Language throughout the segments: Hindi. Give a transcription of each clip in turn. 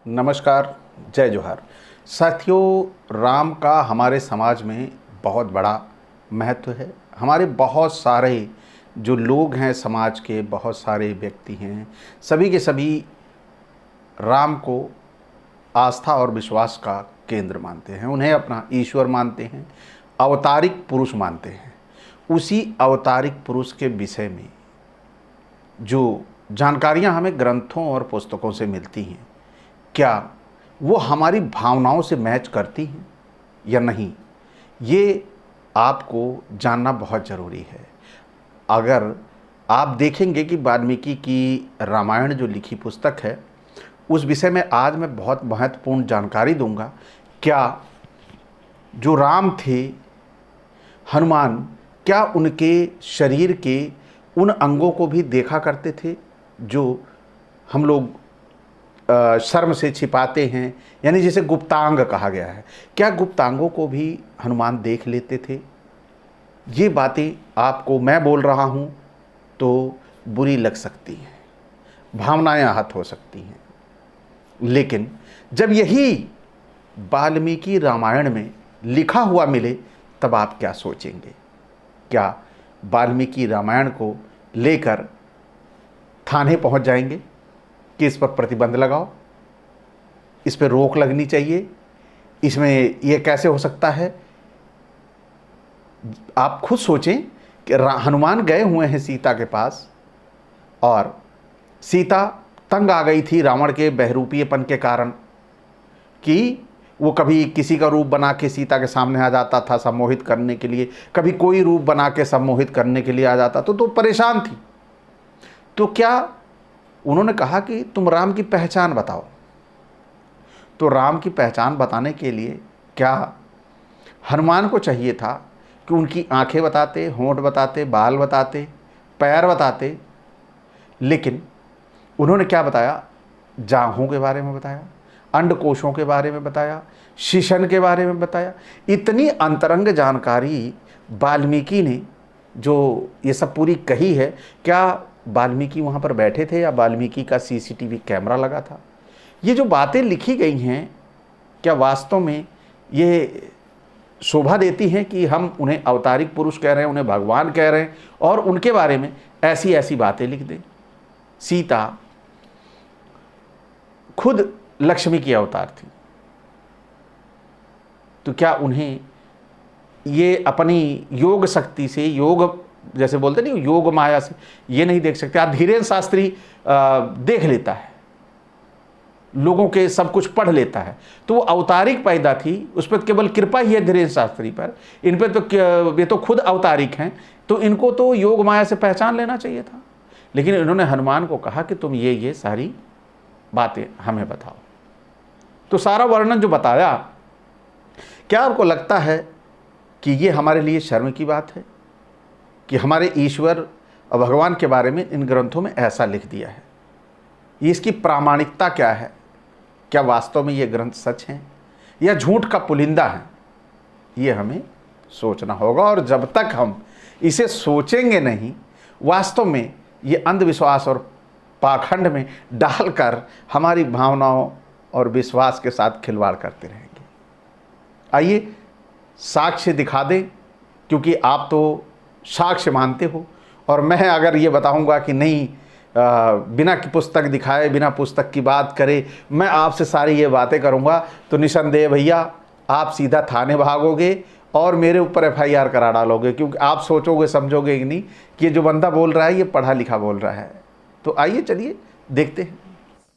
नमस्कार, जय जोहार। साथियों, राम का हमारे समाज में बहुत बड़ा महत्व है। हमारे बहुत सारे जो लोग हैं, समाज के बहुत सारे व्यक्ति हैं, सभी के सभी राम को आस्था और विश्वास का केंद्र मानते हैं। उन्हें अपना ईश्वर मानते हैं, अवतारिक पुरुष मानते हैं। उसी अवतारिक पुरुष के विषय में जो जानकारियाँ हमें ग्रंथों और पुस्तकों से मिलती हैं, क्या वो हमारी भावनाओं से मैच करती हैं या नहीं, ये आपको जानना बहुत ज़रूरी है। अगर आप देखेंगे कि वाल्मीकि की रामायण जो लिखी पुस्तक है, उस विषय में आज मैं बहुत महत्वपूर्ण जानकारी दूंगा। क्या जो राम थे, हनुमान, क्या उनके शरीर के उन अंगों को भी देखा करते थे जो हम लोग शर्म से छिपाते हैं, यानी जिसे गुप्तांग कहा गया है? क्या गुप्तांगों को भी हनुमान देख लेते थे? ये बातें आपको मैं बोल रहा हूँ तो बुरी लग सकती हैं, भावनाएं आहत हो सकती हैं, लेकिन जब यही वाल्मीकि रामायण में लिखा हुआ मिले तब आप क्या सोचेंगे? क्या वाल्मीकि रामायण को लेकर थाने पहुंच जाएंगे कि इस पर प्रतिबंध लगाओ, इस पर रोक लगनी चाहिए, इसमें यह कैसे हो सकता है? आप खुद सोचें कि हनुमान गए हुए हैं सीता के पास और सीता तंग आ गई थी रावण के बहरूपीयपन के कारण कि वो कभी किसी का रूप बना के सीता के सामने आ जाता था सम्मोहित करने के लिए, कभी कोई रूप बना के सम्मोहित करने के लिए आ जाता, तो परेशान थी। तो क्या उन्होंने कहा कि तुम राम की पहचान बताओ? तो राम की पहचान बताने के लिए क्या हनुमान को चाहिए था कि उनकी आंखें बताते, होंठ बताते, बाल बताते, पैर बताते? लेकिन उन्होंने क्या बताया? जांघों के बारे में बताया, अंडकोशों के बारे में बताया, शीशन के बारे में बताया। इतनी अंतरंग जानकारी वाल्मीकि ने जो ये सब पूरी कही है, क्या वाल्मीकि वहाँ पर बैठे थे या वाल्मीकि का सीसीटीवी कैमरा लगा था? ये जो बातें लिखी गई हैं, क्या वास्तव में ये शोभा देती हैं कि हम उन्हें अवतारिक पुरुष कह रहे हैं, उन्हें भगवान कह रहे हैं और उनके बारे में ऐसी ऐसी बातें लिख दें? सीता खुद लक्ष्मी की अवतार थी, तो क्या उन्हें ये अपनी योग शक्ति से, योग जैसे बोलते नहीं, योग माया से ये नहीं देख सकते? आप धीरेन्द्र शास्त्री देख लेता है, लोगों के सब कुछ पढ़ लेता है, तो वो अवतारिक पैदा थी, उस पर केवल कृपा ही है धीरेन्द्र शास्त्री पर। इन पर तो ये तो खुद अवतारिक हैं, तो इनको तो योग माया से पहचान लेना चाहिए था। लेकिन इन्होंने हनुमान को कहा कि तुम ये सारी बातें हमें बताओ। तो सारा वर्णन जो बताया, क्या आपको लगता है कि ये हमारे लिए शर्म की बात है कि हमारे ईश्वर और भगवान के बारे में इन ग्रंथों में ऐसा लिख दिया है? ये इसकी प्रामाणिकता क्या है? क्या वास्तव में ये ग्रंथ सच हैं या झूठ का पुलिंदा है? ये हमें सोचना होगा, और जब तक हम इसे सोचेंगे नहीं, वास्तव में ये अंधविश्वास और पाखंड में डालकर हमारी भावनाओं और विश्वास के साथ खिलवाड़ करते रहेंगे। आइए साक्ष्य दिखा दें, क्योंकि आप तो साक्ष्य मानते हो, और मैं अगर ये बताऊंगा कि नहीं, बिना पुस्तक दिखाए, बिना पुस्तक की बात करे मैं आपसे सारी ये बातें करूंगा, तो निसंदेह भैया आप सीधा थाने भागोगे और मेरे ऊपर एफआईआर करा डालोगे, क्योंकि आप सोचोगे समझोगे कि नहीं कि ये जो बंदा बोल रहा है ये पढ़ा लिखा बोल रहा है। तो आइए चलिए देखते हैं।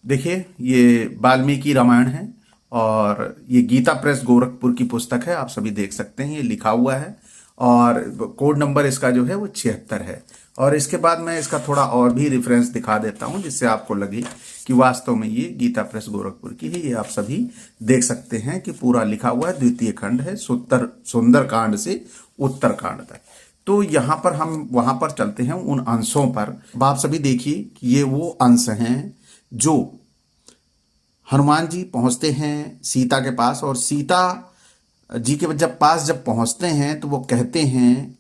देखिए, ये वाल्मीकि रामायण है और ये गीता प्रेस गोरखपुर की पुस्तक है, आप सभी देख सकते हैं, ये लिखा हुआ है और कोड नंबर इसका जो है वो 76 है। और इसके बाद मैं इसका थोड़ा और भी रेफरेंस दिखा देता हूं, जिससे आपको लगे कि वास्तव में ये गीता प्रेस गोरखपुर की है। ये आप सभी देख सकते हैं कि पूरा लिखा हुआ है। द्वितीय खंड है, सुंदरकांड से उत्तरकांड तक। तो यहाँ पर हम वहां पर चलते हैं उन अंशों पर। आप सभी देखिए कि ये वो अंश हैं जो हनुमान जी पहुंचते हैं सीता के पास, और सीता जी के जब पहुंचते हैं तो वो कहते हैं,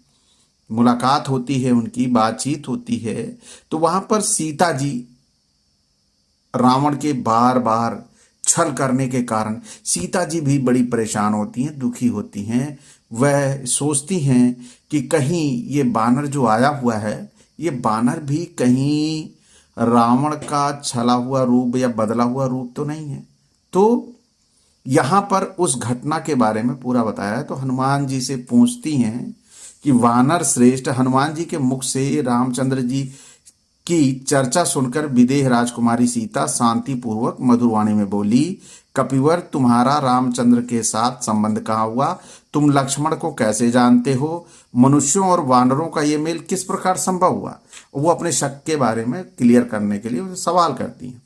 मुलाकात होती है उनकी, बातचीत होती है, तो वहां पर सीता जी रावण के बार बार छल करने के कारण सीता जी भी बड़ी परेशान होती हैं, दुखी होती हैं। वह सोचती हैं कि कहीं ये बानर जो आया हुआ है, ये बानर भी कहीं रावण का छला हुआ रूप या बदला हुआ रूप तो नहीं है। तो यहाँ पर उस घटना के बारे में पूरा बताया है। तो हनुमान जी से पूछती हैं कि वानर श्रेष्ठ, हनुमान जी के मुख से रामचंद्र जी की चर्चा सुनकर विदेह राजकुमारी सीता शांति पूर्वक मधुरवाणी में बोली, कपिवर, तुम्हारा रामचंद्र के साथ संबंध कहाँ हुआ? तुम लक्ष्मण को कैसे जानते हो? मनुष्यों और वानरों का ये मेल किस प्रकार संभव हुआ? वो अपने शक के बारे में क्लियर करने के लिए सवाल करती हैं।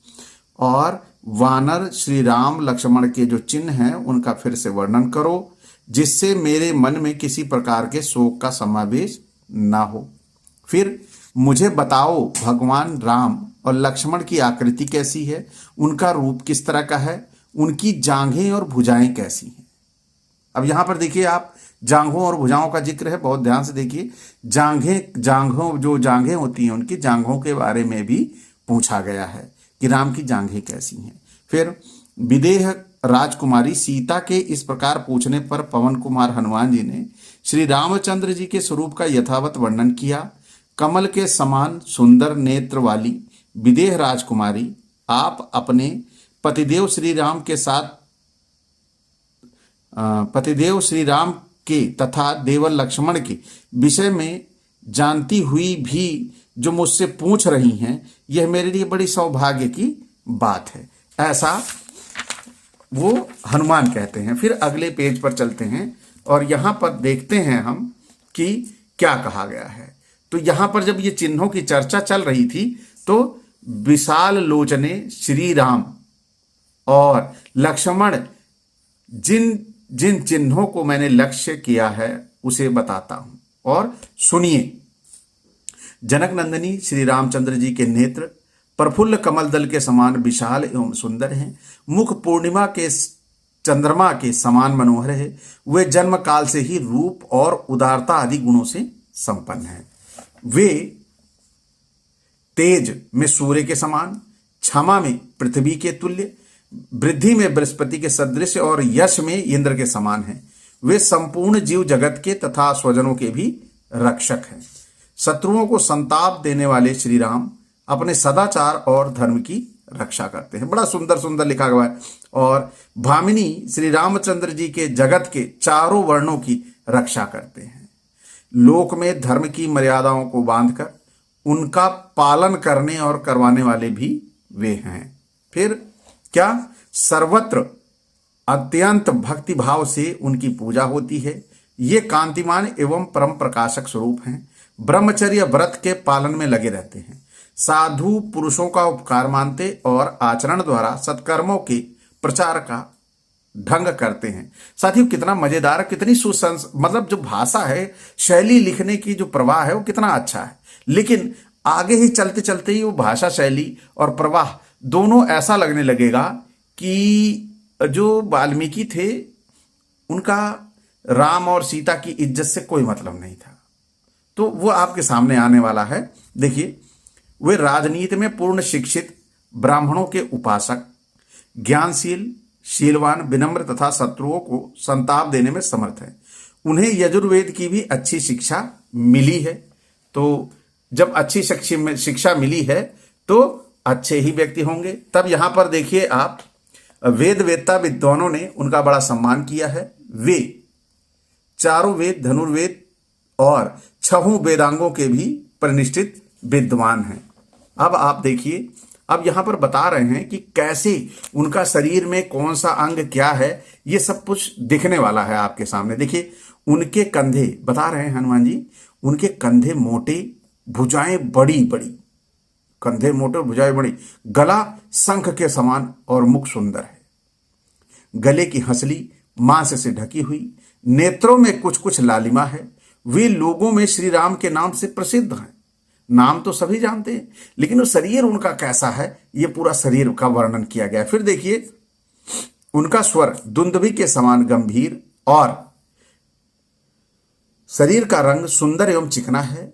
और वानर श्री राम लक्ष्मण के जो चिन्ह हैं उनका फिर से वर्णन करो, जिससे मेरे मन में किसी प्रकार के शोक का समावेश ना हो। फिर मुझे बताओ, भगवान राम और लक्ष्मण की आकृति कैसी है? उनका रूप किस तरह का है? उनकी जांघें और भुजाएं कैसी हैं? अब यहां पर देखिए आप, जांघों और भुजाओं का जिक्र है, बहुत ध्यान से देखिए। जो जांघें होती हैं, उनकी जांघों के बारे में भी पूछा गया है कि राम की जांघें कैसी हैं। फिर विदेह राजकुमारी सीता के इस प्रकार पूछने पर पवन कुमार हनुमान जी ने श्री रामचंद्र जी के स्वरूप का यथावत वर्णन किया। कमल के समान सुंदर नेत्र वाली विदेह राजकुमारी, आप अपने पतिदेव श्री राम के तथा देवर लक्ष्मण के विषय में जानती हुई भी जो मुझसे पूछ रही हैं, यह मेरे लिए बड़ी सौभाग्य की बात है। ऐसा वो हनुमान कहते हैं। फिर अगले पेज पर चलते हैं और यहां पर देखते हैं हम कि क्या कहा गया है। तो यहां पर जब ये चिन्हों की चर्चा चल रही थी तो विशाल लोचने श्री राम और लक्ष्मण जिन जिन चिन्हों को मैंने लक्ष्य किया है उसे बताता हूं और सुनिए। जनक नंदिनी श्री रामचंद्र जी के नेत्र प्रफुल्ल कमल दल के समान विशाल एवं सुंदर हैं। मुख पूर्णिमा के चंद्रमा के समान मनोहर है। वे जन्म काल से ही रूप और उदारता आदि गुणों से संपन्न हैं। वे तेज में सूर्य के समान, क्षमा में पृथ्वी के तुल्य, वृद्धि में बृहस्पति के सदृश और यश में इंद्र के समान हैं। वे संपूर्ण जीव जगत के तथा स्वजनों के भी रक्षक हैं। शत्रुओं को संताप देने वाले श्री राम अपने सदाचार और धर्म की रक्षा करते हैं। बड़ा सुंदर सुंदर लिखा हुआ है। और भामिनी श्री रामचंद्र जी के जगत के चारों वर्णों की रक्षा करते हैं। लोक में धर्म की मर्यादाओं को बांधकर उनका पालन करने और करवाने वाले भी वे हैं। फिर क्या? सर्वत्र अत्यंत भक्ति भाव से उनकी पूजा होती है। ये कांतिमान एवं परम प्रकाशक स्वरूप हैं। ब्रह्मचर्य व्रत के पालन में लगे रहते हैं। साधु पुरुषों का उपकार मानते और आचरण द्वारा सत्कर्मों के प्रचार का ढंग करते हैं। साथियों, कितना मजेदार, कितनी मतलब जो भाषा है, शैली लिखने की जो प्रवाह है वो कितना अच्छा है। लेकिन आगे ही चलते चलते ही वो भाषा शैली और प्रवाह दोनों ऐसा लगने लगेगा कि जो वाल्मीकि थे उनका राम और सीता की इज्जत से कोई मतलब नहीं था। तो वो आपके सामने आने वाला है। देखिए, वे राजनीति में पूर्ण शिक्षित, ब्राह्मणों के उपासक, ज्ञानशील, शीलवान, विनम्र तथा शत्रुओं को संताप देने में समर्थ है। उन्हें यजुर्वेद की भी अच्छी शिक्षा मिली है। तो जब अच्छी शिक्षा मिली है तो अच्छे ही व्यक्ति होंगे। तब यहां पर देखिए आप, वेद वेत्ता विद्वानों ने उनका बड़ा सम्मान किया है। वे चारों वेद, धनुर्वेद और 6 वेदांगों के भी प्रतिष्ठित विद्वान हैं। अब आप देखिए, अब यहां पर बता रहे हैं कि कैसे उनका शरीर में कौन सा अंग क्या है, ये सब कुछ दिखने वाला है आपके सामने। देखिए, उनके कंधे, बता रहे हैं हनुमान जी, उनके कंधे मोटे, भुजाएं बड़ी बड़ी, कंधे मोटे और भुजाएं बड़ी, गला शंख के समान और मुख सुंदर है। गले की हंसली मांस से ढकी हुई, नेत्रों में कुछ कुछ लालिमा है। वे लोगों में श्री राम के नाम से प्रसिद्ध हैं। नाम तो सभी जानते हैं, लेकिन वो शरीर उनका कैसा है, ये पूरा शरीर का वर्णन किया गया है। फिर देखिए, उनका स्वर दुंदुभी के समान गंभीर और शरीर का रंग सुंदर एवं चिकना है।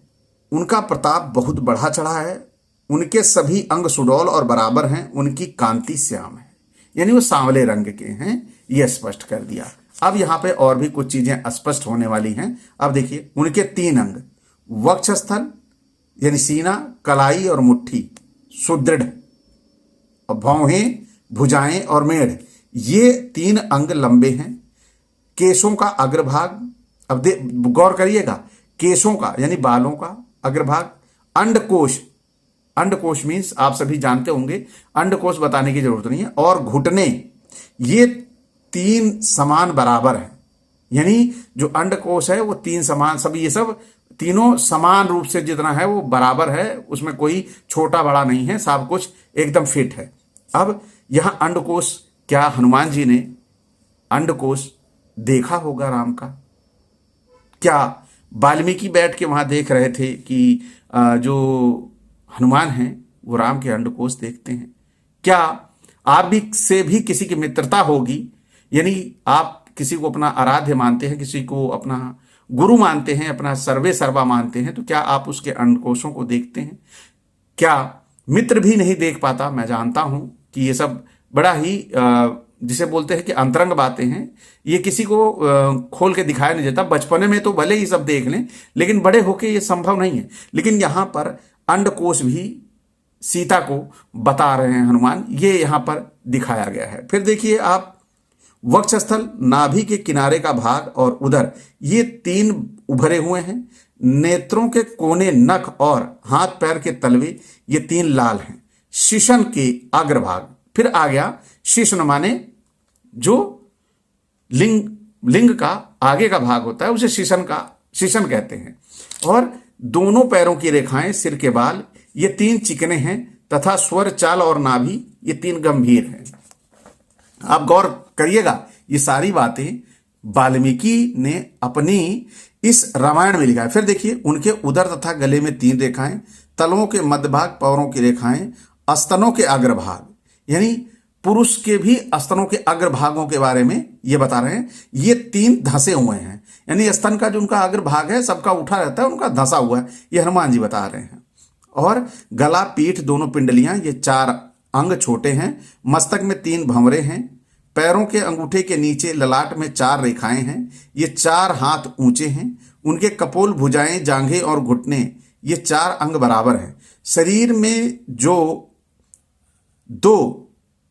उनका प्रताप बहुत बढ़ा चढ़ा है। उनके सभी अंग सुडौल और बराबर हैं। उनकी कांति श्याम है। यानी वो सांवले रंग के हैं, ये स्पष्ट कर दिया। अब यहां पे और भी कुछ चीजें स्पष्ट होने वाली हैं। अब देखिए उनके 3 अंग, वक्षस्थल यानी सीना, कलाई और मुट्ठी सुदृढ़, और भौहें, भुजाएं और मेढ़, ये 3 अंग लंबे हैं। केशों का अग्रभाग, अब गौर करिएगा, केशों का यानी बालों का अग्रभाग, अंडकोश, अंडकोश मीन्स आप सभी जानते होंगे, अंडकोश बताने की जरूरत नहीं है, और घुटने, ये 3 समान बराबर है। यानी जो अंडकोश है वो 3 समान, सभी ये सब तीनों समान रूप से जितना है वो बराबर है, उसमें कोई छोटा बड़ा नहीं है, सब कुछ एकदम फिट है। अब यहां अंडकोश, क्या हनुमान जी ने अंडकोश देखा होगा राम का? क्या वाल्मीकि बैठ के वहां देख रहे थे कि जो हनुमान हैं वो राम के अंडकोश देखते हैं? क्या आप भी से भी किसी की मित्रता होगी, यानी आप किसी को अपना आराध्य मानते हैं, किसी को अपना गुरु मानते हैं, अपना सर्वे सर्वा मानते हैं, तो क्या आप उसके अंडकोशों को देखते हैं? क्या मित्र भी नहीं देख पाता? मैं जानता हूं कि ये सब बड़ा ही जिसे बोलते हैं कि अंतरंग बातें हैं, ये किसी को खोल के दिखाया नहीं जाता। बचपने में तो भले ही सब देख लें, लेकिन बड़े होके ये संभव नहीं है। लेकिन यहां पर अंडकोश भी सीता को बता रहे हैं हनुमान, ये यहां पर दिखाया गया है। फिर देखिए आप, वक्षस्थल, नाभि के किनारे का भाग और उदर, ये 3 उभरे हुए हैं। नेत्रों के कोने, नख और हाथ पैर के तलवे, ये 3 लाल हैं। शीशन के अग्रभाग, फिर आ गया शीशन माने जो लिंग का आगे का भाग होता है, उसे शीशन कहते हैं। और दोनों पैरों की रेखाएं, सिर के बाल, ये 3 चिकने हैं, तथा स्वर, चाल और नाभि, ये 3 गंभीर हैं। आप गौर करिएगा, ये सारी बातें वाल्मीकि ने अपनी इस रामायण में लिखा है। फिर देखिए उनके उदर तथा गले में 3 रेखाएं, तलवों के मध्य भाग, पैरों की रेखाएं, स्तनों के अग्रभाग, यानी पुरुष के भी स्तनों के अग्रभागों के बारे में ये बता रहे हैं। ये 3 धंसे हुए हैं, यानी स्तन का जो उनका अग्रभाग है सबका उठा रहता है, उनका धंसा हुआ है, ये हनुमान जी बता रहे हैं। और गला, पीठ, दोनों पिंडलियां, ये 4 अंग छोटे हैं। मस्तक में 3 भंवरे हैं। पैरों के अंगूठे के नीचे ललाट में 4 रेखाएं हैं। ये 4 हाथ ऊंचे हैं। उनके कपोल, भुजाएं, जांघें और घुटने, ये 4 अंग बराबर हैं। शरीर में जो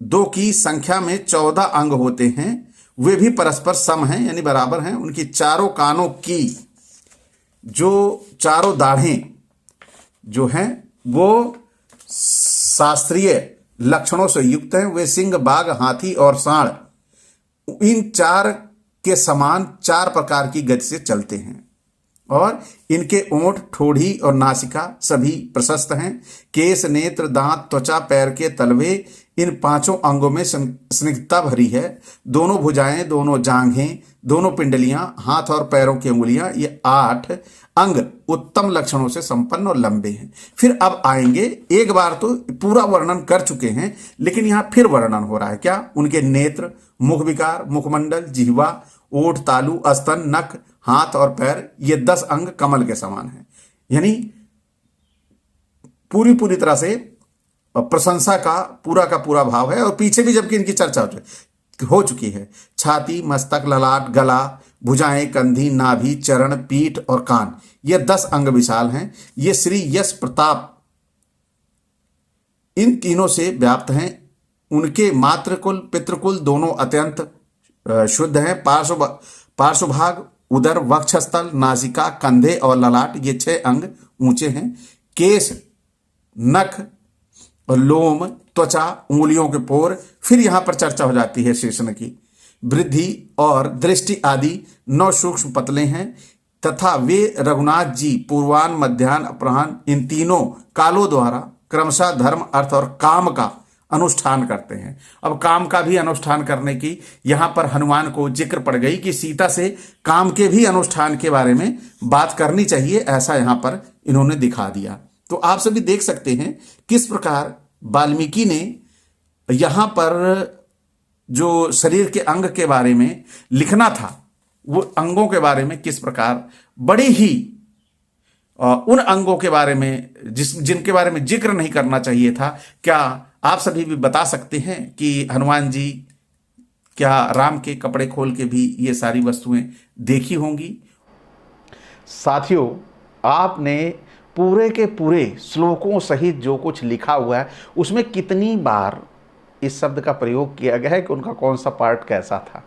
दो की संख्या में 14 अंग होते हैं, वे भी परस्पर सम हैं, यानी बराबर हैं। उनकी चारों कानों की जो चारों दाढ़ें जो हैं वो शास्त्रीय लक्षणों से युक्त हैं। वे सिंह, बाघ, हाथी और सांड, इन 4 के समान 4 प्रकार की गति से चलते हैं। और इनके ओंठ, ठोड़ी और नासिका सभी प्रशस्त हैं। केस, नेत्र, दांत, त्वचा, पैर के तलवे, इन 5 अंगों में स्निग्धता भरी है। दोनों भुजाएं, दोनों जांघें, दोनों पिंडलियां, हाथ और पैरों की उंगलियां, ये 8 अंग उत्तम लक्षणों से संपन्न और लंबे हैं। फिर अब आएंगे, एक बार तो पूरा वर्णन कर चुके हैं, लेकिन यहां फिर वर्णन हो रहा है। क्या? उनके नेत्र, मुख विकार, मुखमंडल, जिह्वा, ओठ, तालु, स्तन, नख, हाथ और पैर, ये 10 अंग कमल के समान हैं। यानी पूरी तरह से प्रशंसा का पूरा भाव है। और पीछे भी जबकि इनकी चर्चा हो चुकी है। छाती, मस्तक, ललाट, गला, भुजाएं, कंधी, नाभि, चरण, पीठ और कान, ये 10 अंग विशाल हैं। ये श्री यश प्रताप इन तीनों से व्याप्त हैं। उनके मातृकुल, पितृकुल दोनों अत्यंत शुद्ध हैं। पार्श्वभाग, उदर, वक्षस्थल, नासिका, कंधे और ललाट, ये 6 अंग ऊंचे हैं। केश, नख और लोम, त्वचा, उंगलियों के पोर, फिर यहां पर चर्चा हो जाती है शेषन की। वृद्धि और दृष्टि आदि 9 सूक्ष्म पतले हैं, तथा वे रघुनाथ जी पूर्वान्न, मध्यान्ह, अपराह्न, इन तीनों कालों द्वारा क्रमशः धर्म, अर्थ और काम का अनुष्ठान करते हैं। अब काम का भी अनुष्ठान करने की यहां पर हनुमान को जिक्र पड़ गई कि सीता से काम के भी अनुष्ठान के बारे में बात करनी चाहिए, ऐसा यहां पर इन्होंने दिखा दिया। तो आप सभी देख सकते हैं किस प्रकार वाल्मीकि ने यहां पर जो शरीर के अंग के बारे में लिखना था, वो अंगों के बारे में किस प्रकार बड़ी ही उन अंगों के बारे में जिनके बारे में जिक्र नहीं करना चाहिए था, क्या आप सभी भी बता सकते हैं कि हनुमान जी क्या राम के कपड़े खोल के भी ये सारी वस्तुएं देखी होंगी? साथियों, आपने पूरे के पूरे श्लोकों सहित जो कुछ लिखा हुआ है उसमें कितनी बार इस शब्द का प्रयोग किया गया है कि उनका कौन सा पार्ट कैसा था।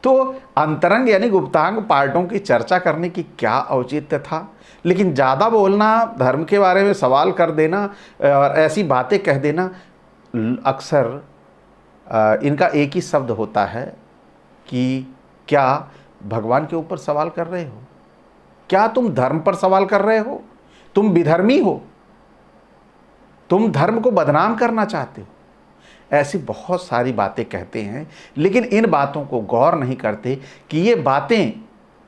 तो अंतरंग यानी गुप्तांग पार्टों की चर्चा करने की क्या औचित्य था, लेकिन ज़्यादा बोलना, धर्म के बारे में सवाल कर देना और ऐसी बातें कह देना, अक्सर इनका एक ही शब्द होता है कि क्या भगवान के ऊपर सवाल कर रहे हो, क्या तुम धर्म पर सवाल कर रहे हो, तुम विधर्मी हो, तुम धर्म को बदनाम करना चाहते हो। ऐसी बहुत सारी बातें कहते हैं, लेकिन इन बातों को गौर नहीं करते कि ये बातें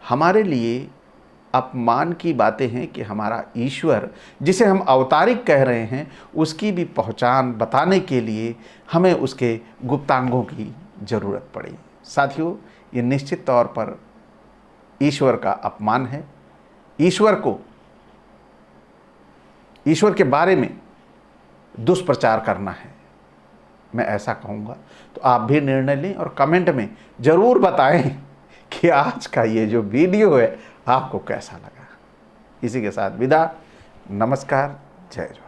हमारे लिए अपमान की बातें हैं कि हमारा ईश्वर, जिसे हम अवतारिक कह रहे हैं, उसकी भी पहचान बताने के लिए हमें उसके गुप्तांगों की ज़रूरत पड़ी। साथियों, ये निश्चित तौर पर ईश्वर का अपमान है। ईश्वर के बारे में दुष्प्रचार करना है, मैं ऐसा कहूँगा। तो आप भी निर्णय लें और कमेंट में ज़रूर बताएं कि आज का ये जो वीडियो है आपको कैसा लगा। इसी के साथ विदा, नमस्कार, जय जवाहर।